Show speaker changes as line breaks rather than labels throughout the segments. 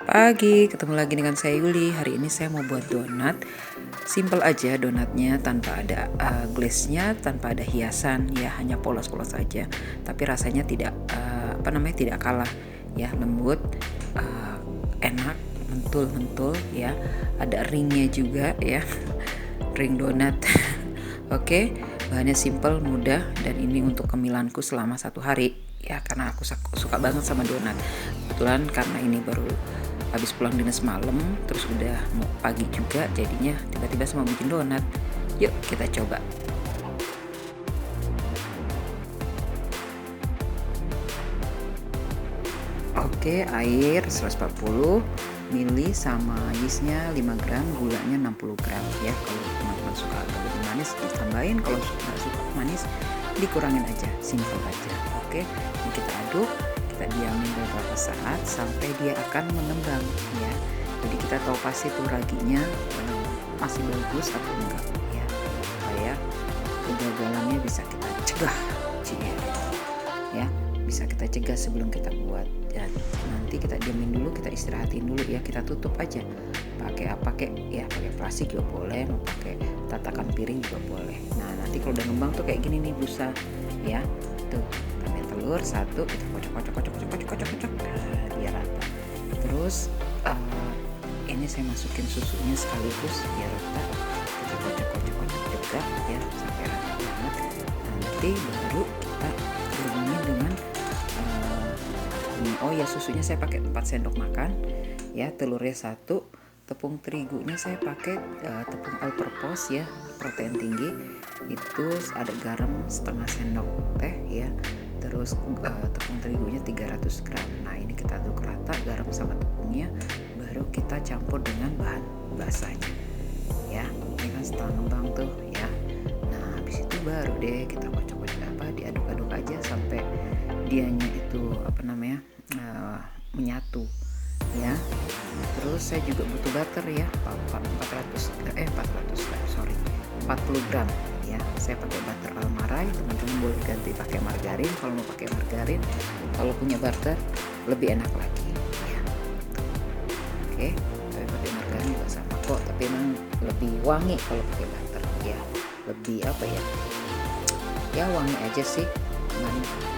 Selamat pagi, ketemu lagi dengan saya Yuli. Hari ini saya mau buat donat. Simple aja donatnya, tanpa ada glaze-nya, tanpa ada hiasan, ya hanya polos-polos aja. Tapi rasanya tidak tidak kalah, ya lembut, enak, mentul-mentul, ya. Ada ringnya juga, ya, ring donat. Oke, bahannya simple, mudah, dan ini untuk cemilanku selama 1 hari. Ya, karena aku suka banget sama donat. Kebetulan karena ini baru habis pulang dinas malam, terus udah mau pagi juga, jadinya tiba-tiba saya mau bikin donat. Yuk kita coba. Oke, air 140 ml sama yeastnya 5 gram, gulanya 60 gram, ya. Kalau teman-teman suka agak lebih manis ditambahin, kalau nggak suka manis dikurangin aja, simple aja. Oke, ini kita aduk, kita diamin beberapa saat sampai dia akan mengembang, ya. Jadi kita tahu pasti tuh raginya masih bagus atau enggak, ya, supaya kegagalannya bisa kita cegah, ya, bisa kita cegah sebelum kita buat. Dan nanti kita diamin dulu, kita istirahatin dulu, ya, kita tutup aja pakai apa ya, pakai plastik juga boleh, mau pakai tatakan piring juga boleh. Nah, nanti kalau udah ngembang tuh kayak gini nih busa, ya. Tuh, tambahin telur satu, kita kocok biar rata. Terus ini saya masukin susunya sekaligus biar rata. Kita kocok juga, ya, sampai rata banget. Nanti baru kita gabungin dengan oh ya, susunya saya pakai 4 sendok makan, ya, telurnya 1, tepung terigunya saya pakai tepung all purpose, ya, protein tinggi. Itu ada garam setengah sendok teh, ya. Terus tepung terigunya 300 gram. Nah, ini kita aduk rata garam sama tepungnya, baru kita campur dengan bahan basahnya, ya. Ini kan setengah ngembang tuh, ya. Nah, habis itu baru deh kita diaduk-aduk aja sampai dianya itu menyatu, ya. Terus saya juga butuh butter, ya, 40 gram, ya. Saya pakai butter almarai, teman-teman boleh ganti pakai margarin kalau mau pakai margarin. Kalau punya butter lebih enak lagi, ya. Oke, tapi pakai margarin juga sama kok, tapi emang lebih wangi kalau pakai butter, ya. Lebih ya wangi aja sih.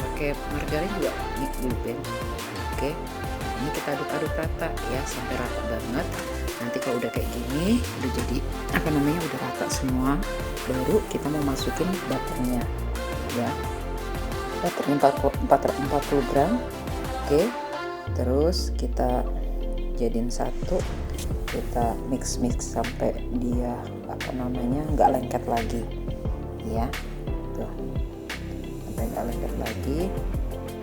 Pakai margarin juga wangi dulu, Ben. Oke, ini kita aduk-aduk rata, ya, sampai rata banget. Nanti kalau udah kayak gini, udah jadi udah rata semua, baru kita mau masukin butternya, ya. Butternya 40 gram. Oke, terus kita jadiin satu, kita mix sampai dia nggak lengket lagi, ya. Tuh, sampai nggak lengket lagi.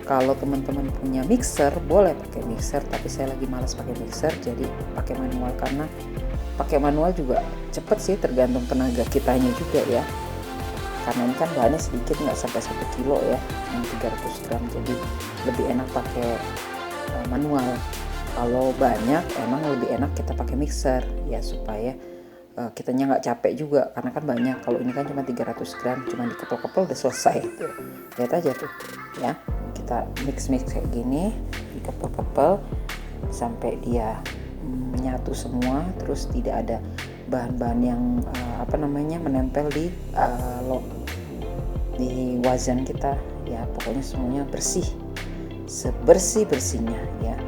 Kalau teman-teman punya mixer, boleh pakai mixer, tapi saya lagi malas pakai mixer, jadi pakai manual. Karena pakai manual juga cepet sih, tergantung tenaga kitanya juga, ya. Karena ini kan bahannya sedikit, nggak sampai 1 kilo, ya, 300 gram, jadi lebih enak pakai manual. Kalau banyak, emang lebih enak kita pakai mixer, ya, supaya kitanya nggak capek juga, karena kan banyak. Kalau ini kan cuma 300 gram, cuma dikepel-kepel udah selesai. Lihat aja tuh, ya. Kita mix kayak gini, dikepel-kepel sampai dia menyatu semua, terus tidak ada bahan-bahan yang menempel di wajan kita, ya. Pokoknya semuanya bersih, sebersih-bersihnya, ya.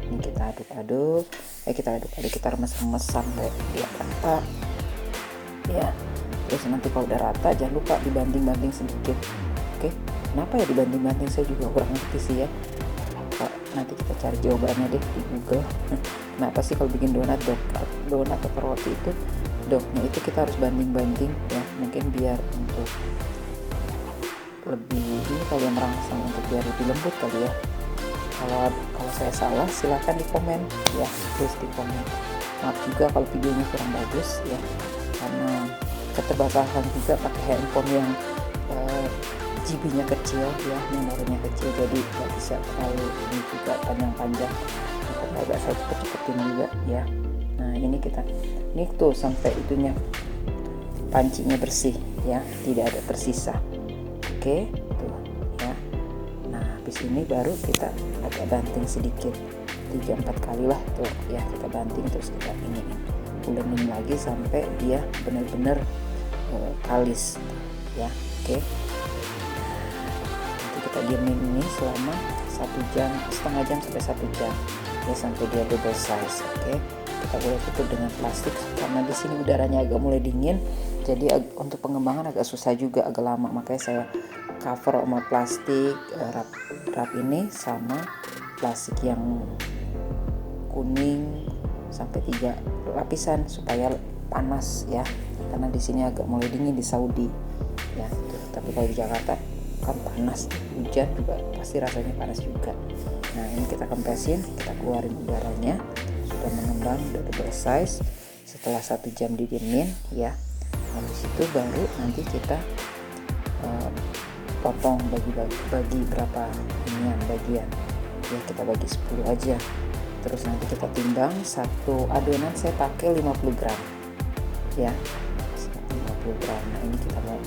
Ini kita aduk-aduk, kita remes-remes sampai dia rata, ya. Terus nanti kalau udah rata, jangan lupa dibanding-banding sedikit. Oke, kenapa ya dibanding-banding, saya juga kurang ngerti sih, ya. Nanti kita cari jawabannya deh di Google. Kenapa sih kalau bikin donat atau roti itu doknya itu kita harus banding-banding, ya. Mungkin biar untuk lebih ini kali yang merangsang, untuk biar lebih lembut kali, ya. Kalau saya salah, silakan di komen, ya, tulis di komen. Maaf juga kalau videonya kurang bagus, ya, karena keterbatasan juga pakai handphone yang GB-nya kecil, ya, memorinya kecil, jadi nggak bisa terlalu ini juga panjang-panjang. Agak saya cepet-cepetin juga, ya. Nah, ini tuh sampai itunya pancinya bersih, ya, tidak ada tersisa. Oke, tuh, ya. Nah, habis ini baru kita agak banting sedikit, 3-4 kali lah tuh ya, kita banting terus kita iniin ulenin lagi sampai dia benar-benar kalis ya. Oke. Nanti kita diemin ini selama 1 jam, setengah jam sampai 1 jam ya, sampai dia double size. Oke. Kita boleh tutup dengan plastik karena di sini udaranya agak mulai dingin, jadi untuk pengembangan agak susah juga, agak lama, makanya saya cover sama plastik wrap ini sama plastik yang kuning sampai 3 lapisan supaya panas ya, karena di sini agak mulai dingin di Saudi ya. Tapi kalau di Jakarta kan panas, hujan juga pasti rasanya panas juga. Nah ini kita kempesin, kita keluarin udaranya, sudah mengembang, udah double size. Setelah 1 jam didiemin ya, habis itu baru nanti kita potong bagi berapa inian bagian ya, kita bagi 10 aja. Terus nanti kita timbang, satu adonan saya pakai 50 gram ya, 50 gram. Nah ini kita mau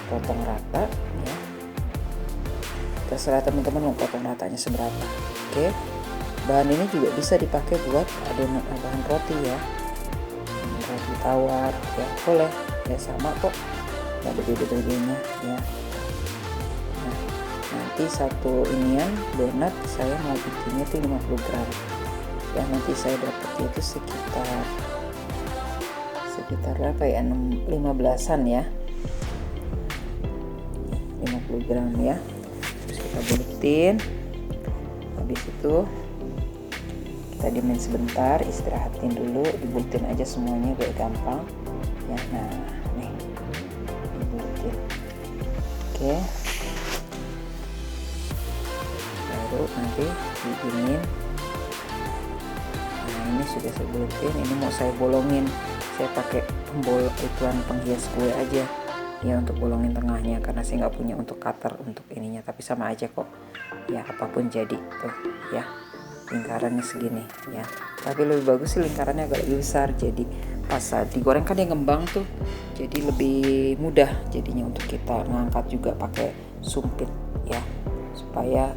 potong rata ya, terserah teman-teman mau potong ratanya seberapa. Oke. Bahan ini juga bisa dipakai buat adonan bahan roti ya, roti tawar ya, boleh ya, sama kok, nggak ada beda-bedanya ya. Nah nanti satu inian donat saya mau bikinnya tuh 50 gram ya, nanti saya dapat itu sekitar berapa ya, 15-an ya, 50 gram ya. Terus kita buletin, habis itu kita diemin sebentar, istirahatin dulu, dibuletin aja semuanya biar gampang ya. Nah nih dibuletin. Oke, baru nanti didiemin. Nah ini sudah saya buletin, ini mau saya bolongin, saya pakai penghias kue aja ya untuk bolongin tengahnya, karena saya nggak punya untuk cutter untuk ininya, tapi sama aja kok ya, apapun jadi tuh ya, lingkarannya segini ya, tapi lebih bagus sih lingkarannya agak lebih besar, jadi pas saat digoreng kan dia ngembang tuh, jadi lebih mudah jadinya untuk kita ngangkat juga pakai sumpit ya, supaya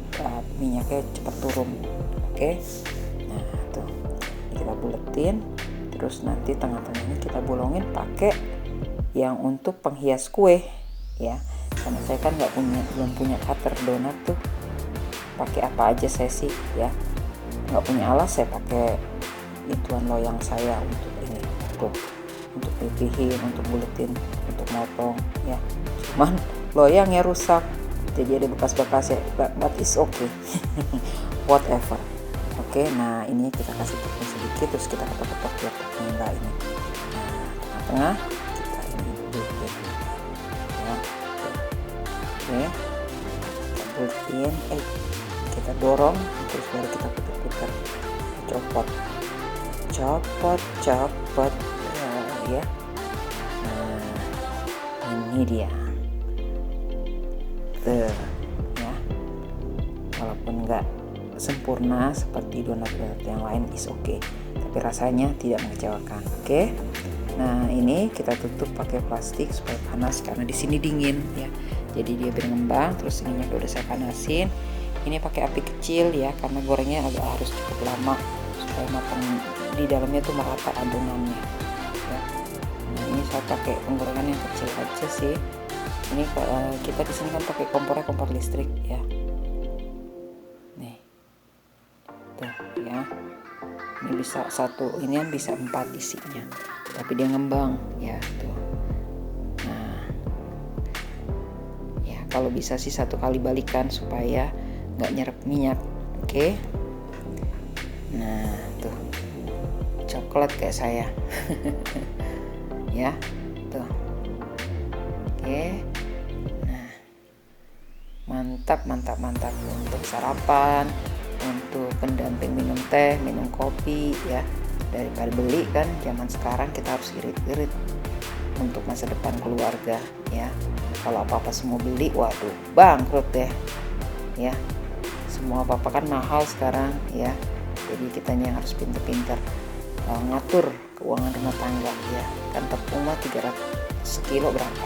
minyaknya cepat turun. Oke. Nah tuh kita buletin, terus nanti tengah-tengahnya kita bolongin pakai yang untuk penghias kue ya, karena saya kan belum punya cutter donat tuh, pakai apa aja saya sih ya, nggak punya alas, saya pakai ituan loyang saya untuk ini tuh, untuk pipihin, untuk buletin, untuk motong ya. Cuman loyangnya rusak, jadi ada bekas-bekas ya, but is okay. Whatever. Oke, nah ini kita kasih tepung sedikit, terus kita ketok-ketok biar tepungnya enggak ini. Nah, tengah-tengah kita ini buletin ya. Oke, kita buletin, kita dorong, terus baru kita putar-putar, copot ya. Nah ini dia tuh ya, walaupun enggak sempurna seperti donat-donat yang lain is okay, tapi rasanya tidak mengecewakan. Oke. Nah ini kita tutup pakai plastik supaya panas, karena di sini dingin ya, jadi dia berkembang. Terus ininya udah saya panasin, ini pakai api kecil ya, karena gorengnya agak harus cukup lama supaya matang di dalamnya tuh merata adonannya ya. Nah ini saya pakai penggorengan yang kecil aja sih, ini kita di sini kan pakai kompor listrik ya. Ya, ini bisa satu inian bisa 4 isinya, tapi dia ngembang ya tuh. Nah ya kalau bisa sih 1 kali balikan supaya nggak nyerap minyak. Oke. Nah tuh coklat kayak saya. Ya tuh. Oke. Nah mantap untuk sarapan, untuk pendamping minum teh, minum kopi ya, daripada beli kan. Zaman sekarang kita harus irit-irit untuk masa depan keluarga ya. Kalau apa-apa semua beli, waduh bangkrut deh ya. Semua apa-apa kan mahal sekarang ya, jadi kitanya harus pintar-pintar ngatur keuangan rumah tangga ya. Kan tepung mah 300 sekilo berapa,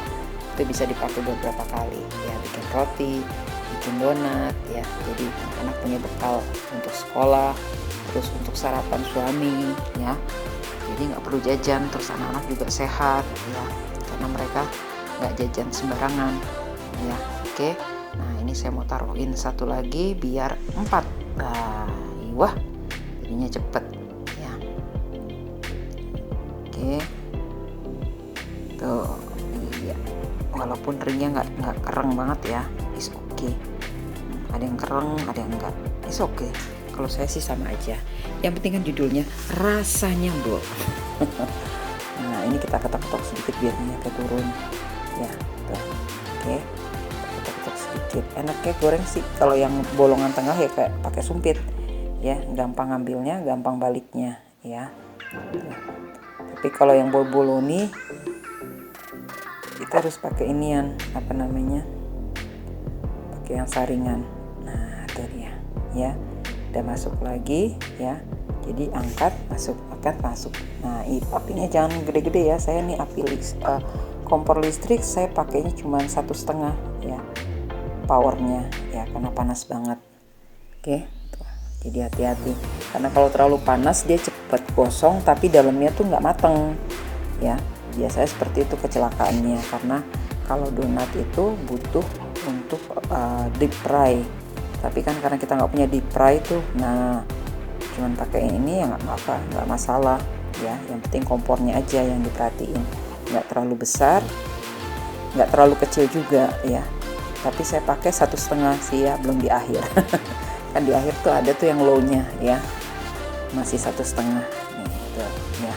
itu bisa dipakai beberapa kali ya, bikin roti, bikin donat ya, jadi anak punya bekal untuk sekolah terus untuk sarapan suami ya, jadi nggak perlu jajan, terus anak-anak juga sehat ya, karena mereka nggak jajan sembarangan ya. Oke, nah ini saya mau taruhin satu lagi biar 4. Nah, wah jadinya cepet ya. Oke, tuh iya, walaupun ringnya nggak kereng banget ya, is oke. Ada yang kereng, ada yang enggak, is oke. Kalau saya sih sama aja, yang penting kan judulnya rasanya bro. Nah ini kita ketok-ketok sedikit biar minyaknya turun ya tuh. Oke, ketok-ketok sedikit. Enaknya goreng sih kalau yang bolongan tengah ya kayak pakai sumpit ya, gampang ngambilnya, gampang baliknya ya. Tapi kalau yang bol-bolo nih kita harus pakai inian, apa namanya, pakai yang saringan. Nah itu dia ya, udah masuk lagi ya, jadi angkat, masuk, angkat, masuk. Nah apinya jangan gede-gede ya, saya nih api kompor listrik saya pakainya cuma 1,5 ya powernya ya, karena panas banget. Oke, jadi hati-hati, karena kalau terlalu panas dia cepet gosong tapi dalamnya tuh nggak mateng ya. Biasanya seperti itu kecelakaannya, karena kalau donat itu butuh untuk deep fry, tapi kan karena kita nggak punya deep fry tuh, nah cuman pakai ini ya nggak apa-apa, nggak masalah ya. Yang penting kompornya aja yang diperhatiin, nggak terlalu besar, nggak terlalu kecil juga ya. Tapi saya pakai 1,5 sih ya, belum di akhir. Kan di akhir tuh ada tuh yang low-nya ya, masih 1,5 nih tuh ya.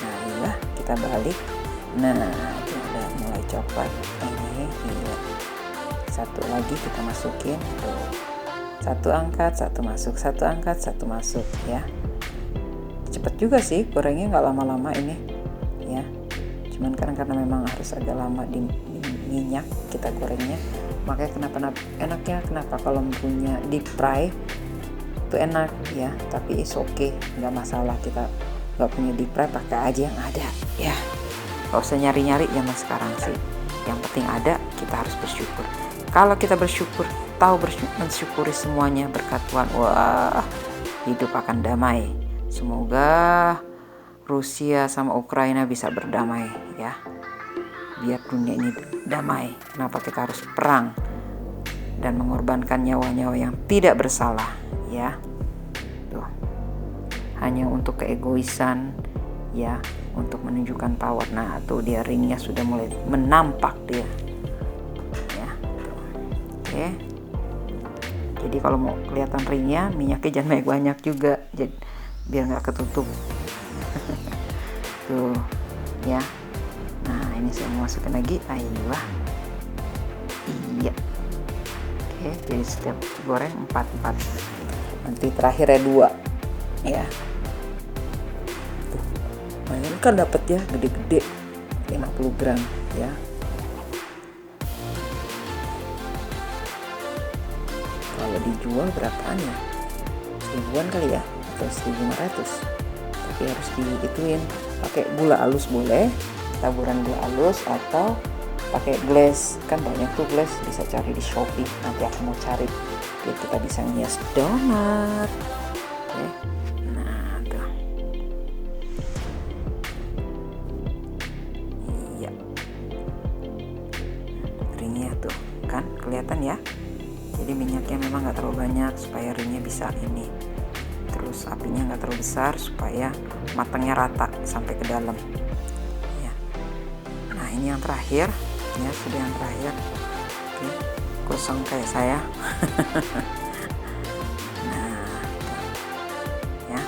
Nah iya, kita balik. Nah itu udah mulai coklat ini iya. Satu lagi kita masukin tuh, satu angkat, satu masuk, satu angkat, satu masuk ya. Cepet juga sih gorengnya, nggak lama-lama ini ya, cuman karena memang harus agak lama di minyak kita gorengnya, makanya enaknya kenapa kalau punya deep fry itu enak ya. Tapi is okay, nggak masalah, kita nggak punya deep fry pakai aja yang ada ya, nggak usah nyari-nyari zaman sekarang sih. Yang penting ada, kita harus bersyukur. Kalau kita bersyukur, tahu mensyukuri semuanya berkat Tuhan, wah hidup akan damai. Semoga Rusia sama Ukraina bisa berdamai ya, biar dunia ini damai. Kenapa kita harus perang dan mengorbankan nyawa-nyawa yang tidak bersalah ya. Tuh, hanya untuk keegoisan ya, untuk menunjukkan power. Nah tuh dia ringnya sudah mulai menampak dia ya tuh. Oke, jadi kalau mau kelihatan ringnya, minyaknya jangan banyak juga, jadi biar nggak ketutup. Tuh ya. Nah ini saya mau masukin lagi, ayo iya. Oke, jadi setiap goreng 4, nanti terakhirnya 2 ya. Tuh, lumayan kan dapat ya, gede-gede 50 gram ya. Kalau dijual berapaan ya, 1000-an kali ya, atau 1.500. Tapi harus diituin, pakai gula halus boleh, taburan gula halus, atau pakai glaze, kan banyak tuh glaze, bisa cari di Shopee. Nanti aku mau cari biar kita bisa ngias donat. Oke, nah tuh iya, ringnya tuh kan kelihatan ya. Jadi minyaknya memang nggak terlalu banyak supaya ringnya bisa ini, terus apinya nggak terlalu besar supaya matangnya rata sampai ke dalam ya. Nah ini yang terakhir ya, sudah yang terakhir. Oke, gosong kayak saya. Nah ya,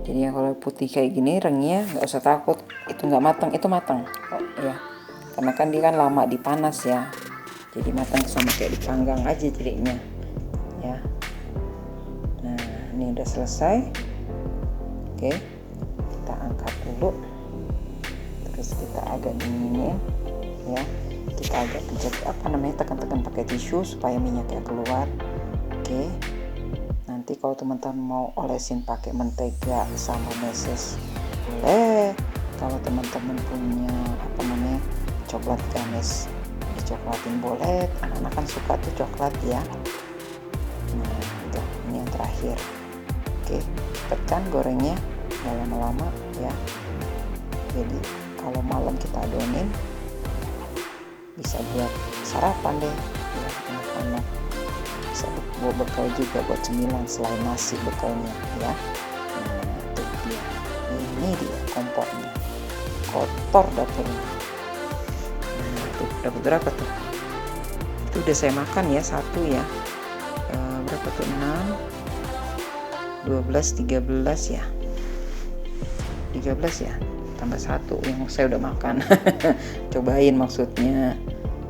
jadi yang kalau putih kayak gini ringnya nggak usah takut itu nggak matang, itu matang ya, karena kan dia kan lama dipanas ya, jadi matang sama kayak dipanggang aja jadinya ya. Nah ini udah selesai. Oke, kita angkat dulu, terus kita agak dinginin ya, kita agak pencet tekan-tekan pakai tisu supaya minyaknya keluar. Oke, nanti kalau teman-teman mau olesin pakai mentega sama meses boleh. Kalau teman-teman punya coklat gamis dicoklatin boleh, anak-anak kan suka tuh coklat ya. terakhir. Oke, tekan gorengnya, nggak lama-lama ya. Jadi kalau malam kita adonin, bisa buat sarapan deh ya, anak-anak. Bisa buat bekal juga, buat cemilan selain nasi bekalnya ya. Nah, itu dia. Ini dia kompornya. Kotor dapurnya. Nah, tuh dapat berapa tuh? Itu udah saya makan ya, satu ya. Berapa tuh? 6, 12, 13 ya. 13 ya. Tambah satu yang saya udah makan. Cobain maksudnya.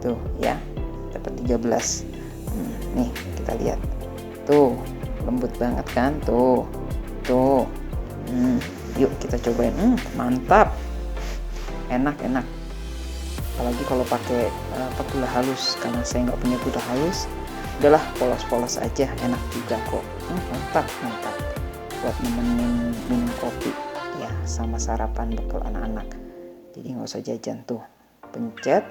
Tuh ya. Dapat 13. Nih, kita lihat. Tuh, lembut banget kan? Tuh. Yuk kita cobain. Mantap. Enak. Apalagi kalau pakai gula halus, karena saya nggak punya gula halus, udahlah polos-polos aja, enak juga kok. Mantap buat nemenin minum kopi ya, sama sarapan bekal anak-anak. Jadi nggak usah jajan. Tuh, pencet,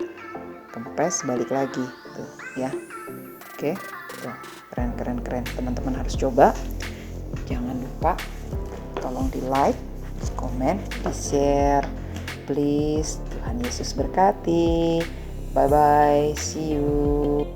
kempes, balik lagi tuh ya. Oke, tuh keren. Teman-teman harus coba. Jangan lupa tolong di like, komen, di share, please. Tuhan Yesus berkati. Bye bye, see you.